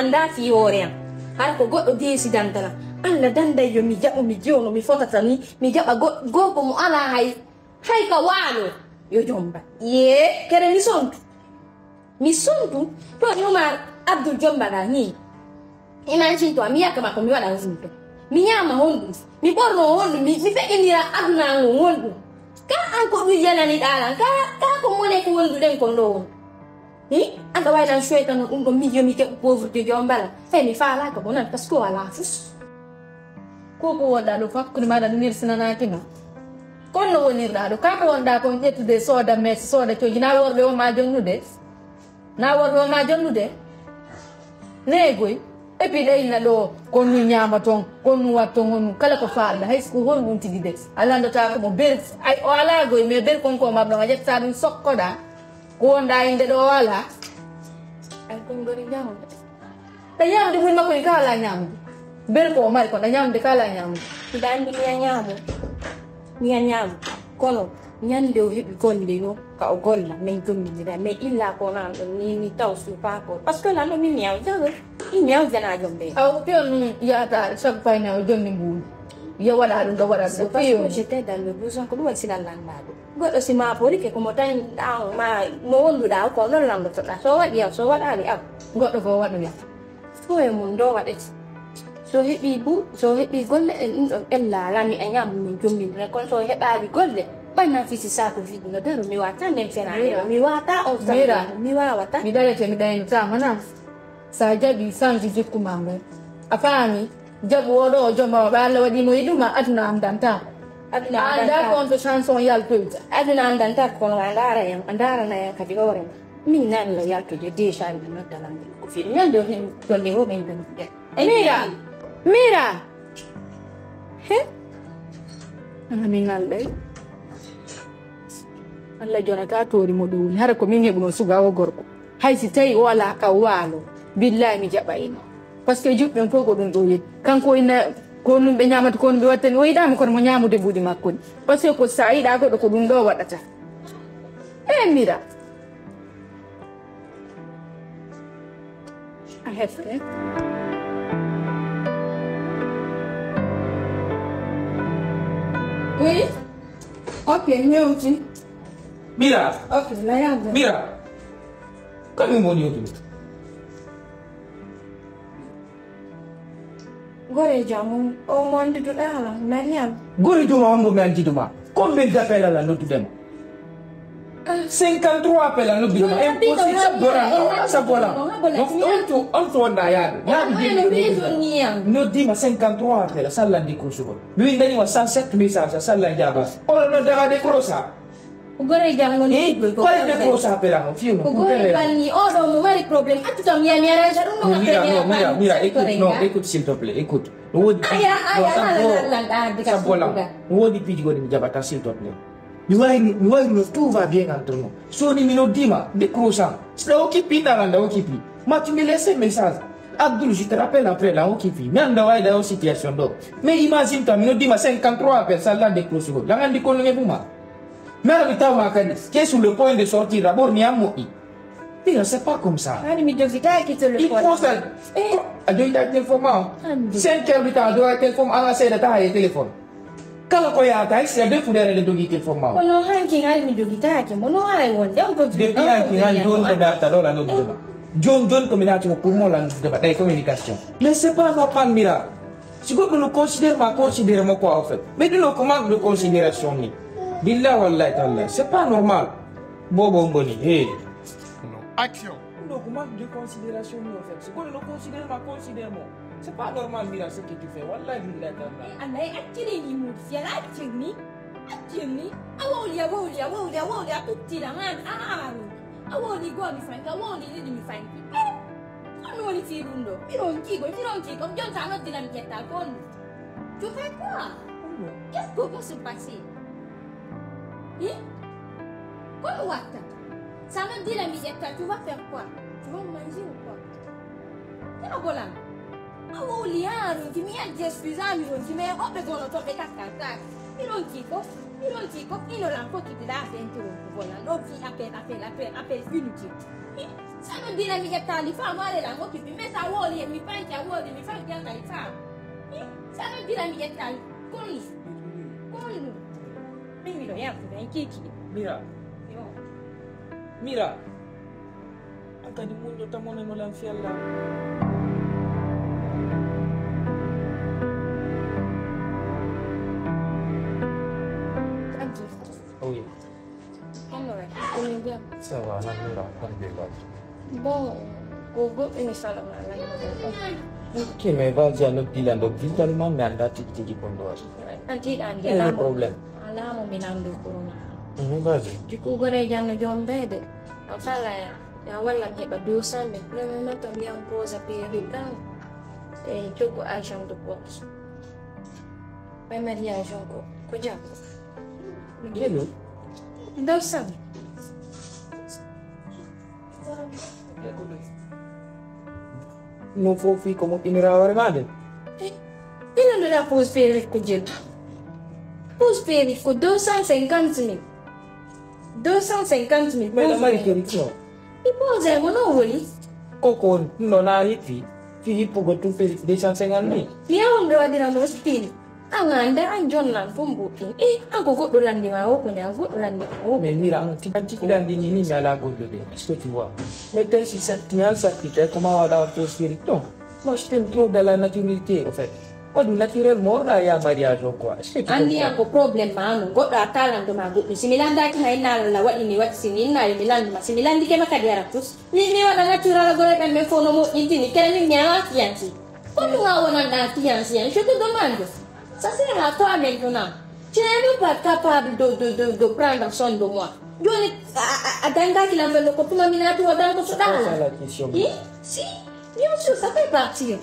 anda fi hore am har ko goddo desidantala alla danda yo mi jabo mi jono mi fotata ni mi jaba go ko mo ala hay ka walo yo jomba ye kere mi sontu to nyuma Abdul Jomba na ni ina chinto amia kama ko mi wala nzinto mi nyama hondu mi borno hondu mi fekindira aduna hondu ka anko mi yana ni dala ka ko mo ne ko hondu den ko ndo anda vai dan shweta no umbo mi yo mi ke pauvre Jomba fe mi fa la ko bona pasko ala fus ko wonda do fakku ni mada nir sinana kina kono wonir da do ka ko wonda ko nyetude soda mes soda to jina worbe o ma jonnude na worbe o ma jonnude negoy e puis day na do konu nyama ton konu waton kala ko faada hay ko hon wonti di des alando ta ko bel ay o ala goy me bel kon ko mabdo nga jetta dum sokkoda ko wonda inde do wala ay ko ngori nyama ta nyama de mun mako kala nyama bel ko mal ko da nyama de kala nyama dan ni nyama kono nyande o hebi golle no ka o golla men gommindira mais illa ko nan ni taw su pa ko parce que là no mi miaw jago i miaw jana jombe aw pion ya ta sak pay na jonni bul ya wala dum da wala do pion j'étais dans le besoin ko wal sila landado godo si ma pori ke ko motan daw ma mo wondu daw ko non lamdo to da so wadi so wadali am godo ko wadu ya so e mun do wade so hebi golle en ella la mi anyam min jommindira kon so hebabi golle bana fisi sako vidi no daro mi wata nem fena mi wata o mira mi wata mi dale che mi dai nta mana sa jabi sanji jikumambe afami jabu odo joma bala wadi no iduma aduna andanta anda kon to chanson yal tuta aduna andanta ko andara na ya kadi gore mi nan la yal to de sha mi no dalam ko fi nyando hin to ni ho men de mira he ami ngalde Allah jona ka tori mo do har ko min hebuno suga o gorko hay si tay wala ka walo billahi mi jaba ina parce que jubbe ko ko dum do yi kanko ina ko num be nyamata ko be wattani o yidama ko mo nyamude budi makko parce que ko saida ko do ko dum do wadata mira I have to oui ok meu Mira. Ok, la llave. Mira. Kami mo niyo dito. Gore jamu o mondi to dala nanyam. Gori duma mo me anti duma. Combien d'appels là no to dem? 53 appels là no biduma. Impossible sa bora. Sa bora. On to na ya. No di ma 53 appels sala di kusuko. Lui ndani wa 107 messages sala jaba. O no daga de crossa. Gore jango ni qual è cosa per la fio no gore bani o do mo mari problem atu tam ya mi arrange no mira écoute s'il te plaît écoute wodi wodi pidi godi jabata s'il te plaît mi wai no tout va bien entre nous so ni mino dima de croissant sta occupi dans occupi ma tu me laisses message Abdul je te rappelle après la occupi mais anda wai da situation do mais imagine toi mino dima 53 personnes de croissant la ngandi ko ngi buma mais le temps qui est sur le point de sortir d'abord ni à moi. C'est pas comme ça. Il faut ça. Il doit être informé. 5 heures du temps, il doit être informé à la scène de téléphone. Quand on a un c'est deux fois de dogi informé. On a un qui a une dogi qui mon nom a un depuis un qui a une donne d'adaptation à notre John communication pour moi la communication. Mais c'est pas normal, Mira. Si vous nous considérez, considérez-moi quoi en fait. Mais nous comment de considération. Billah wallahi ta'ala, c'est pas normal. Bobo Mboni, hey. Action. Non, comment de considération en fait. C'est quoi le considère ma considère-moi. C'est pas normal, Mira, ce que tu fais. Wallahi billah ta'ala. Anay actini ni mursi, actini. Awoli tutti la man. Awoli go mi fanka, awoli ni mi fanki. Awoli firundo. Fironki, comme John Sanot di la mietta con. Tu fais quoi? Qu'est-ce qui peut se passer? Quoi, Wata? Ça me dit la misette, tu vas faire quoi? Tu vas manger ou quoi? C'est la bola. Ah, tu m'y as dit, excusez-moi, tu m'as dit, oh, mais on a fait caca. Il on dit, non ti copino la foto ti dà dentro voilà non vi appena finito sa non dire mi che tali fa male la moto mi metta woli e mi fai che woli mi fai che andare fa sa non dire mi che tali con mi lo ya fu kiki Mira anche di mondo tamone non l'anfialla oui allora come dia ça va alhamdulillah bon gogo ini salah malam ok mais vas-y alors bilan donc vitalement mais andati di kondo nanti andi il y a un problème alamu minando corona vas-y Diku gore jangan jombede. Salah ya wala heba dosa me. Prima também posa peritan. Cukup ajang tu pos. Prima dia ajang ko. Kuja. Gelo Dosa. non fofi come iniraore male Ina nila pos peri kujil. Pos peri ko 250,000. 250,000. mais la mari che ritiro Iposa mo no woli. Koko non ha hiti fi pogo tu per 250,000 Dia undo adira no spin. Anganda anjon lan pumbukin. Aku kok dolan di mau punya aku dolan di mau. mais mira anti dan di nini mi ala godo de est-ce que tu vois mais tes si ça tient ça qui te comment on a tout spirito moi je t'aime trop de la naturalité en fait pas du naturel mora ya mariage quoi est-ce que tu Andi comprends? aku problem manu. Godo akalan do magu. Similan daki na inal la wat ini wat sini na milan ma similan di kema kadiara tus. Ni wala natural gore kan me fono mo intini kene ni nyawa kiansi. Kono ngawona na kiansi. Je te demande. Ça c'est la toi maintenant. Tu n'es même pas capable de prendre soin de moi. Joni adanga ki la melo ko tuma minatu wadanga C'est sodala. ça la question Si, bien sûr, ça fait partie.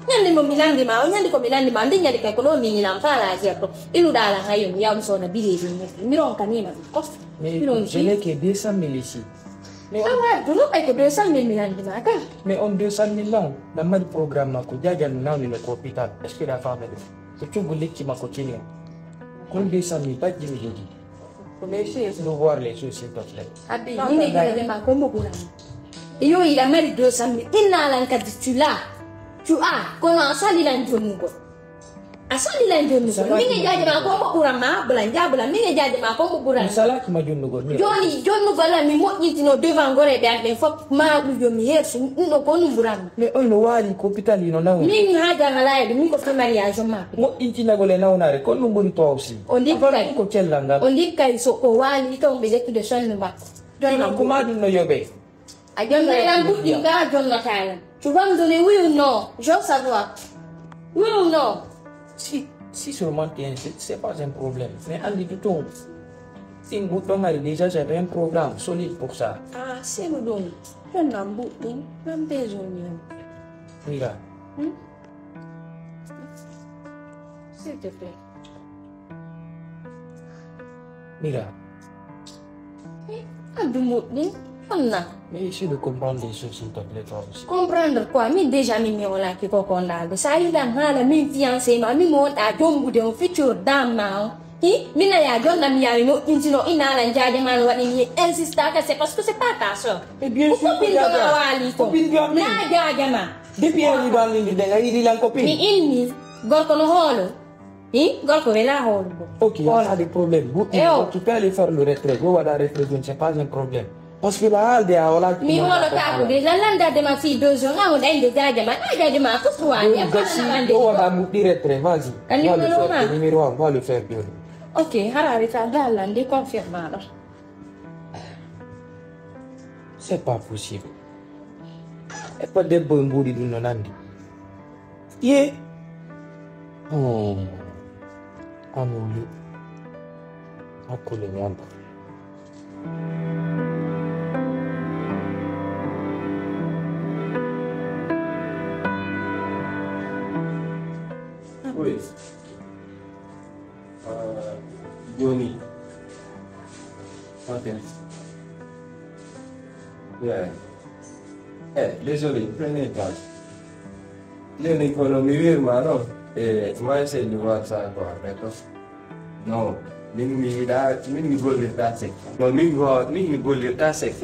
Nyandi mo milandi ma, nyandi ko milandi ma, ndi nyandi ka ko mi nyina mpala ajepo. Ilu dala ngayo ya msona bile ni. Miron kanima ko. mais Miron je n'ai que 200,000 ici mais Ah, dulu ay ko 200,000 milandi ma ka. mais on 200,000 là la mari programme ko jaja now ni le hôpital est-ce que la femme est tu voulais qui m'a continué con 200,000 pas 10,000 pour essayer de voir les choses s'il te plaît Abi, ni ngi ma ko mo kula. Iyo ila mari 200,000. Inna lan ka tu kono asali lan jonu ko. Asali lan jonu ko. Mi ngi jaji ma ko mo kura ma, belanja bulan mi ngi jaji ma ko mo kura. misala qui m'a donné go Joni bala mi mo nyitino devant gore be ande fop ma bu yo mi yesu no ko nu buram. mais on no wali ko hôpital ino na Mi haja ngalaye mi ko fa mariage ma. mo inti na gole na onare ko no ngun to aussi On dit kai ko cellanga on dit kai so ko wali to be de soin ba. Joni na kuma din no yobe A jon na lan bu dinga jon na kaya. Tu vas me donner oui ou non? Je veux savoir. Oui ou non? si seulement c'est pas un problème mais andi du tout si vous tombe déjà j'avais un programme solide pour ça Ah, c'est le don. Je n'en bout n'en besoin. mira S'il te plaît. mira Adumutni, anna. mais essaie de comprendre les choses s'il te plaît toi aussi Comprendre quoi? Mi déjà mi mi wala ki ko kondalo. Sa ila hala mi fiancé ma mi mo ta jombu de un futur dame ma. Mi na ya jonna mi ya no intino ina la njaje man wadi ni insista que c'est parce que c'est pas ta sœur. mais bien sûr Copine de wali ko. copine bien Na jaje ma. depuis un liban lingi de ngai la Mi copine ilmi gorko no holo. Gorko vela holo. ok il y a des problèmes tu peux aller faire le retrait go wada retrait c'est pas un problème parce que la alde a wala Mi holo ta ko de la landa de ma fille 2 jours on a de jaje ma. Na jaje ma ko soa ya pa na go wada mu di retrait vas-y va le faire bien Ok, harari ta dalla ndi confermado. c'est pas possible e pas de bon mburi du nonandi ye oh amuli akule nyamba Oui. Johnny. Ok. Yeah. Désolé, prenez place. L'économie virement, non? Et moi, j'essaie de voir ça, quoi, d'accord? Non, Mimi golle ta sek. Non, mimi golle ta sek.